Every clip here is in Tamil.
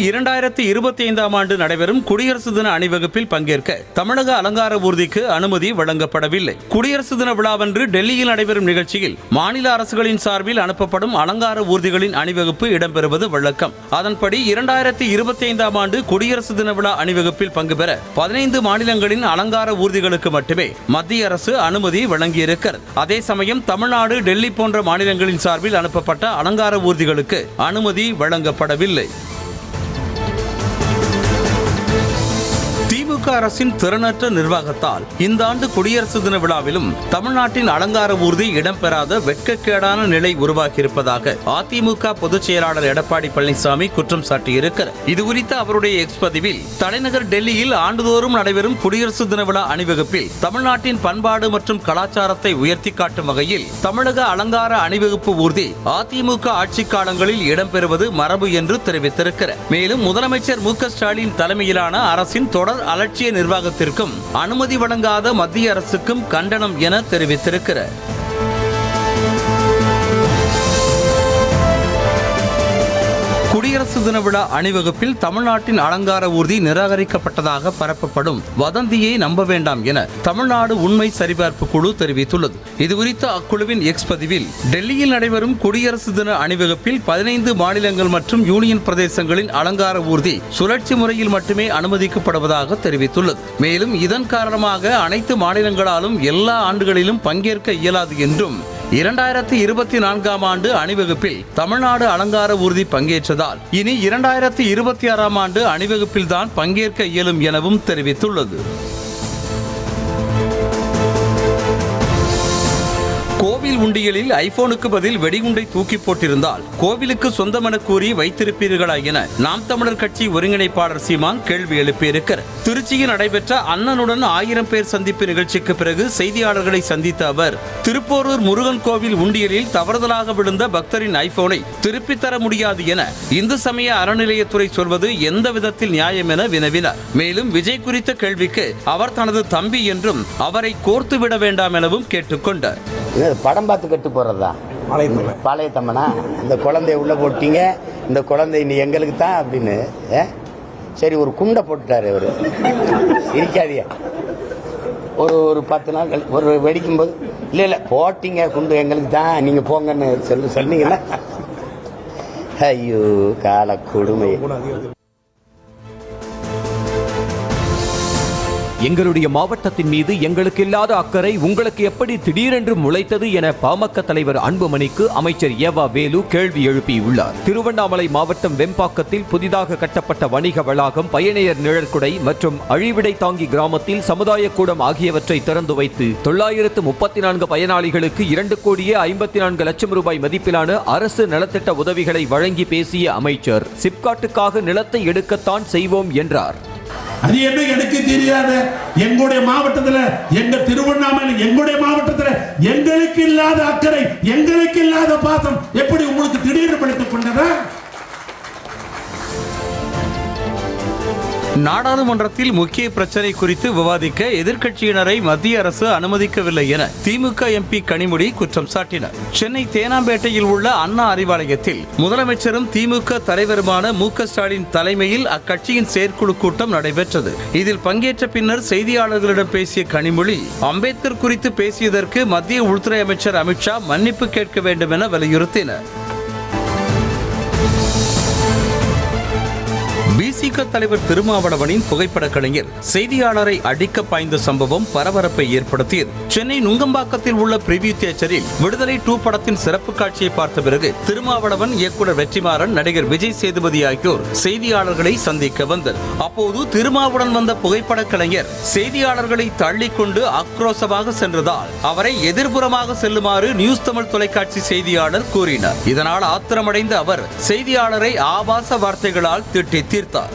2025ஆம் ஆண்டு நடைபெறும் குடியரசு தின அணிவகுப்பில் பங்கேற்க தமிழக அலங்கார ஊர்திக்கு அனுமதி வழங்கப்படவில்லை. குடியரசு தின விழாவன்று டெல்லியில் நடைபெறும் நிகழ்ச்சியில் மாநில அரசுகளின் சார்பில் அனுப்பப்படும் அலங்கார ஊர்திகளின் அணிவகுப்பு இடம்பெறுவது வழக்கம். அதன்படி 2025ஆம் ஆண்டு குடியரசு தின விழா அணிவகுப்பில் பங்கு பெற 15 மாநிலங்களின் அலங்கார ஊர்திகளுக்கு மட்டுமே மத்திய அரசு அனுமதி வழங்கியிருக்கிறது. அதே சமயம் தமிழ்நாடு, டெல்லி போன்ற மாநிலங்களின் சார்பில் அனுப்பப்பட்ட அலங்கார ஊர்திகளுக்கு அனுமதி வழங்கப்படவில்லை. திமுக அரசின் திறனற்ற நிர்வாகத்தால் இந்த ஆண்டு குடியரசு தின விழாவிலும் தமிழ்நாட்டின் அலங்கார ஊர்தி இடம்பெறாத வெட்கக்கேடான நிலை உருவாகியிருப்பதாக அதிமுக பொதுச் செயலாளர் எடப்பாடி பழனிசாமி குற்றம் சாட்டியிருக்கிறார். இதுகுறித்து அவருடைய எக்ஸ் பதிவில், தலைநகர் டெல்லியில் ஆண்டுதோறும் நடைபெறும் குடியரசு தின விழா அணிவகுப்பில் தமிழ்நாட்டின் பண்பாடு மற்றும் கலாச்சாரத்தை உயர்த்தி காட்டும் வகையில் தமிழக அலங்கார அணிவகுப்பு ஊர்தி அதிமுக ஆட்சி காலங்களில் இடம்பெறுவது மரபு என்று தெரிவித்திருக்கிறார். மேலும் முதலமைச்சர் மு க ஸ்டாலின் தலைமையிலான அரசின் தொடர் அலட்சிய நிர்வாகத்திற்கும் அனுமதி வழங்காத மத்திய அரசுக்கும் கண்டனம் என தெரிவித்திருக்கிறார். குடியரசு தின விழா அணிவகுப்பில் தமிழ்நாட்டின் அலங்கார ஊர்தி நிராகரிக்கப்பட்டதாக பரப்பப்படும் வதந்தியை நம்ப வேண்டாம் என தமிழ்நாடு உண்மை சரிபார்ப்பு குழு தெரிவித்துள்ளது. இதுகுறித்து அக்குழுவின் எக்ஸ் பதிவில், டெல்லியில் நடைபெறும் குடியரசு தின அணிவகுப்பில் 15 மாநிலங்கள் மற்றும் யூனியன் பிரதேசங்களின் அலங்கார ஊர்தி சுழற்சி முறையில் மட்டுமே அனுமதிக்கப்படுவதாக தெரிவித்துள்ளது. மேலும் இதன் காரணமாக அனைத்து மாநிலங்களாலும் எல்லா ஆண்டுகளிலும் பங்கேற்க இயலாது என்றும், 2024ஆம் ஆண்டு அணிவகுப்பில் தமிழ்நாடு அலங்கார ஊர்தி பங்கேற்றதால் இனி 2026ஆம் ஆண்டு அணிவகுப்பில்தான் பங்கேற்க இயலும் எனவும் தெரிவித்துள்ளது. கோவில் உண்டியலில் ஐபோனுக்கு பதில் வெடிகுண்டை தூக்கி போட்டிருந்தால் கோவிலுக்கு சொந்தமென கூறி வைத்திருப்பீர்களா என நாம் தமிழர் கட்சி ஒருங்கிணைப்பாளர் சீமான் கேள்வி எழுப்பியிருக்கிறார். திருச்சியில் நடைபெற்ற அண்ணனுடன் 1000 பேர் சந்திப்பு நிகழ்ச்சிக்கு பிறகு செய்தியாளர்களை சந்தித்த அவர், திருப்போரூர் முருகன் கோவில் உண்டியலில் தவறுதலாக விழுந்த பக்தரின் ஐபோனை திருப்பித் தர முடியாது என இந்து சமய அறநிலையத்துறை சொல்வது எந்த விதத்தில் நியாயம் என வினவினார். மேலும் விஜய் குறித்த கேள்விக்கு அவர் தனது தம்பி என்றும் அவரை கோர்த்து விட வேண்டாம் எனவும் கேட்டுக்கொண்டார். படம் பார்த்து கட்டு போறதா பாளைய தம்மனா? இந்த குழந்தைய உள்ள போட்டீங்க, இந்த குழந்தை நீ எங்களுக்கு தான் அப்படின்னு. சரி, ஒரு குண்டை போட்டுட்டாரு அவரு. சிரிக்காதியா. ஒரு 10 நாள் ஒரு வெடிக்கும் போது, இல்ல போட்டீங்க குண்டு எங்களுக்கு தான், நீங்க போங்கன்னு சொன்னீங்கன்னா, ஐயோ கால கொடுமை. எங்களுடைய மாவட்டத்தின் மீது எங்களுக்கு இல்லாத அக்கறை உங்களுக்கு எப்படி திடீரென்று முளைத்தது என பாமக தலைவர் அன்புமணிக்கு அமைச்சர் ஏவா வேலு கேள்வி எழுப்பியுள்ளார். திருவண்ணாமலை மாவட்டம் வெம்பாக்கத்தில் புதிதாக கட்டப்பட்ட வணிக வளாகம், பயணியர் நிழற்குடை மற்றும் அழிவிடை தாங்கி கிராமத்தில் சமுதாய கூடம் ஆகியவற்றை திறந்து வைத்து 934 பயனாளிகளுக்கு 2,54 லட்சம் ரூபாய் மதிப்பிலான அரசு நலத்திட்ட உதவிகளை வழங்கி பேசிய அமைச்சர், சிப்காட்டுக்காக நிலத்தை எடுக்கத்தான் செய்வோம் என்றார். அது என்ன எனக்கு தெரியாது. எங்களுடைய மாவட்டத்தில், எங்க திருவண்ணாமலை எங்களுடைய மாவட்டத்தில் எங்களுக்கு இல்லாத அக்கறை, எங்களுக்கு இல்லாத பாசம் எப்படி உங்களுக்கு திடீர்னு படித்துக் கொண்டதா? நாடாளுமன்றத்தில் முக்கிய பிரச்சனை குறித்து விவாதிக்க எதிர்க்கட்சியினரை மத்திய அரசு அனுமதிக்கவில்லை என திமுக எம்பி கனிமொழி குற்றம் சாட்டினார். சென்னை தேனாம்பேட்டையில் உள்ள அண்ணா அறிவாலயத்தில் முதலமைச்சரும் திமுக தலைவருமான மு க ஸ்டாலின் தலைமையில் அக்கட்சியின் செயற்குழு கூட்டம் நடைபெற்றது. இதில் பங்கேற்ற பின்னர் செய்தியாளர்களிடம் பேசிய கனிமொழி, அம்பேத்கர் குறித்து பேசியதற்கு மத்திய உள்துறை அமைச்சர் அமித்ஷா மன்னிப்பு கேட்க வேண்டும் என வலியுறுத்தினார். பிசிக தலைவர் திருமாவளவனின் புகைப்பட கலைஞர் செய்தியாளரை அடிக்க பாய்ந்த சம்பவம் பரபரப்பை ஏற்படுத்தியது. சென்னை நுங்கம்பாக்கத்தில் உள்ள பிரிவியூ தியேட்டரில் விடுதலை 2 படத்தின் சிறப்பு காட்சியை பார்த்த பிறகு திருமாவளவன், இயக்குனர் வெற்றிமாறன், நடிகர் விஜய் சேதுபதி ஆகியோர் செய்தியாளர்களை சந்திக்க வந்தனர். அப்போது திருமாவுடன் வந்த புகைப்பட கலைஞர் செய்தியாளர்களை தள்ளிக்கொண்டு ஆக்ரோஷமாக சென்றதால் அவரை எதிர்புறமாக செல்லுமாறு நியூஸ் தமிழ் தொலைக்காட்சி செய்தியாளர் கூறினார். இதனால் ஆத்திரமடைந்த அவர் செய்தியாளரை ஆபாச வார்த்தைகளால் திட்டி தீர்த்தார்.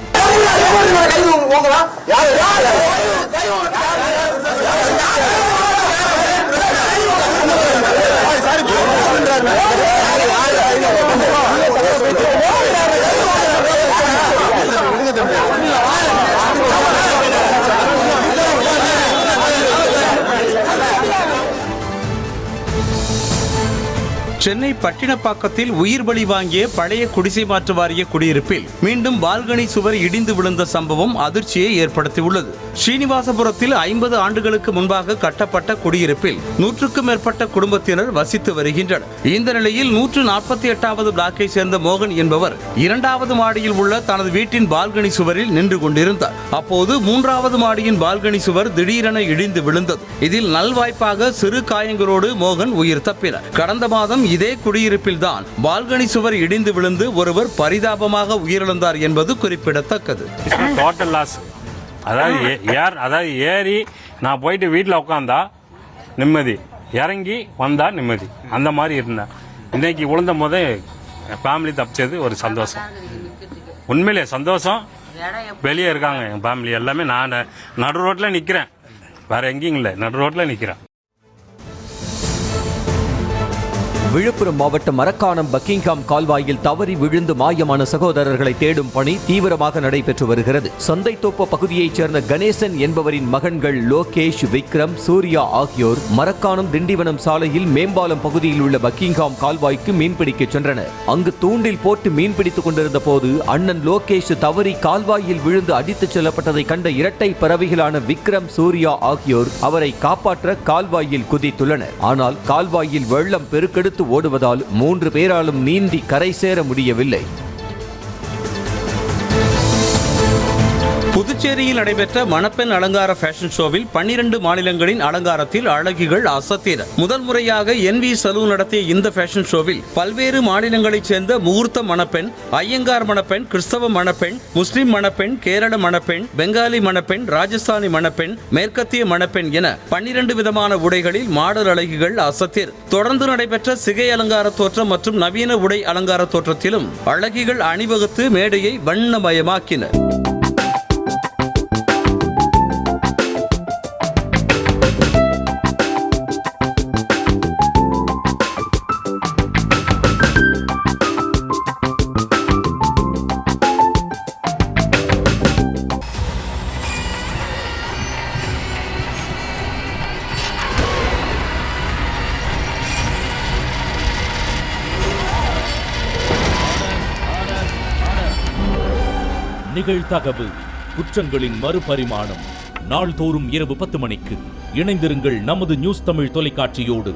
சென்னை பட்டினப்பாக்கத்தில் உயிர் பலி வாங்கிய பழைய குடிசை மாற்று வாரிய குடியிருப்பில் மீண்டும் பால்கனி சுவர் இடிந்து விழுந்த சம்பவம் அதிர்ச்சியை ஏற்படுத்தியுள்ளது. ஸ்ரீனிவாசபுரத்தில் 50 ஆண்டுகளுக்கு முன்பாக கட்டப்பட்ட குடியிருப்பில் 100க்கும் மேற்பட்ட குடும்பத்தினர் வசித்து வருகின்றனர். இந்த நிலையில் 148வது பிளாக்கை சேர்ந்த மோகன் என்பவர் 2வது மாடியில் உள்ள தனது வீட்டின் பால்கனி சுவரில் நின்று கொண்டிருந்தார். அப்போது 3வது மாடியின் பால்கனி சுவர் திடீரென இடிந்து விழுந்தது. இதில் நல்வாய்ப்பாக சிறு காயங்களோடு மோகன் உயிர் தப்பினார். கடந்த மாதம் இதே குடியிருப்பில் தான் பால்கனி சுவர் இடிந்து விழுந்து ஒருவர் பரிதாபமாக உயிரிழந்தார் என்பது குறிப்பிடத்தக்கது. Total loss. அதாவது ஏறி நான் போயிட்டு வீட்டில் உட்காந்தா நிம்மதி, இறங்கி வந்தா நிம்மதி, அந்த மாதிரி இருந்தேன். இன்னைக்கு விழுந்த போது ஃபேமிலி தப்பிச்சது ஒரு சந்தோஷம். உண்மையிலே சந்தோஷம். வெளியே இருக்காங்க என் ஃபேமிலி எல்லாமே. நான் நடு ரோட்டில் நிற்கிறேன், வேற எங்கேயும் இல்லை, நடு ரோட்டில் நிற்கிறேன். விழுப்புரம் மாவட்டம் மரக்காணம் பக்கிங்ஹாம் கால்வாயில் தவறி விழுந்து மாயமான சகோதரர்களை தேடும் பணி தீவிரமாக நடைபெற்று வருகிறது. சந்தைத்தோப்பு பகுதியைச் சேர்ந்த கணேசன் என்பவரின் மகன்கள் லோகேஷ், விக்ரம், சூர்யா ஆகியோர் மரக்காணம் திண்டிவனம் சாலையில் மேம்பாலம் பகுதியில் உள்ள பக்கிங்ஹாம் கால்வாய்க்கு மீன்பிடிக்க சென்றனர். அங்கு தூண்டில் போட்டு மீன்பிடித்துக் கொண்டிருந்த போது அண்ணன் லோகேஷ் தவறி கால்வாயில் விழுந்து அடித்துச் செல்லப்பட்டதை கண்ட இரட்டை பறவைகளான விக்ரம், சூர்யா ஆகியோர் அவரை காப்பாற்ற கால்வாயில் குதித்துள்ளனர். ஆனால் கால்வாயில் வெள்ளம் பெருக்கெடுத்து ஓடுவதால் 3 பேராலும் நீந்தி கரை சேர முடியவில்லை. புதுச்சேரியில் நடைபெற்ற மணப்பெண் அலங்கார ஃபேஷன் ஷோவில் 12 மாநிலங்களின் அலங்காரத்தில் அழகிகள் அசத்தினர். முதல் முறையாக NV சலூன் நடத்திய இந்த ஃபேஷன் ஷோவில் பல்வேறு மாநிலங்களைச் சேர்ந்த முகூர்த்த மணப்பெண், ஐயங்கார் மணப்பெண், கிறிஸ்தவ மணப்பெண், முஸ்லிம் மணப்பெண், கேரள மணப்பெண், பெங்காலி மணப்பெண், ராஜஸ்தானி மணப்பெண், மேற்கத்திய மணப்பெண் என 12 விதமான உடைகளில் மாடல் அழகிகள் அசத்தினர். தொடர்ந்து நடைபெற்ற சிகை அலங்கார தோற்றம் மற்றும் நவீன உடை அலங்கார தோற்றத்திலும் அழகிகள் அணிவகுத்து மேடையை வண்ணமயமாக்கினர். நிகழ்தகவு குற்றங்களின் மறுபரிமாணம். நாள்தோறும் இரவு 10 மணிக்கு இணைந்திருங்கள் நமது நியூஸ் தமிழ் தொலைக்காட்சியோடு.